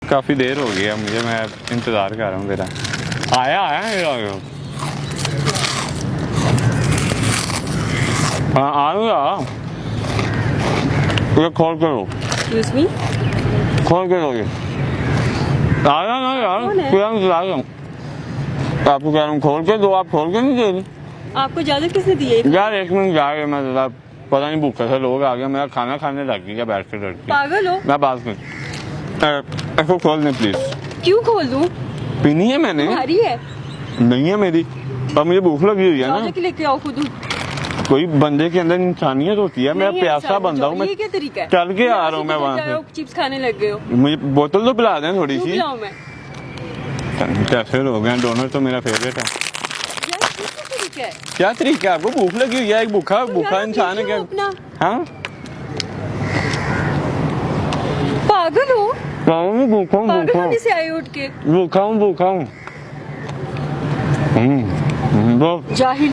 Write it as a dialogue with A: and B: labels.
A: काफ़ी देर हो गई है मुझे, मैं इंतज़ार कर रहा हूँ तेरा। आया मेरा। हाँ आऊँगा, ये खोल के लो,
B: Excuse me?
A: खोल के लो ये। आया ना यार,
B: कौन है?
A: पूरा इंतज़ार कर रहा हूँ। आपको कह रहा हूँ खोल के दो, आप खोल के नहीं दे रही।
B: आपको इजाजत किसने दी है?
A: यार एक मिनट जा रहे, मैं ज़रा पता नहीं भूखे से लोग आ गए, मेरा खाना खाने लग गया बैठ के लड़की।
B: पागल हो?
A: मैं बात कर, इसको खोल दें प्लीज।
B: क्यों खोल दूं?
A: पीनी है मैंने,
B: तुम्हारी है?
A: नहीं है मेरी, पर मुझे भूख लगी हुई है ना।
B: जाओ के लेके आओ खुद।
A: कोई बंदे के अंदर इंसानियत होती है, मैं
B: नहीं है
A: प्यासा
B: इंसान,
A: बंदा हूँ, मैं
B: ये क्या तरीका है?
A: चल के आ रहा हूँ मैं वहाँ से।
B: चिप्स खाने लग गए हो।
A: मुझे बोतल तो पिला दें थोड़ी
B: क्यों
A: सी।
B: पिलाऊं मैं?
A: कैसे लोग हैं, डोनर तो मेरा फेवरेट है।
B: यार ये क्या तरीका है?
A: क्या तरीका है, आपको भूख लगी हुई है, एक भूखा
B: तो
A: भूखा
B: यार
A: इंसान है क्या?
B: देखो अपना।
A: हाँ
B: पागल हो?
A: भूखा हूँ,
B: पागल होने से आए उठ के।
A: भूखा हूँ।
B: जाहिल।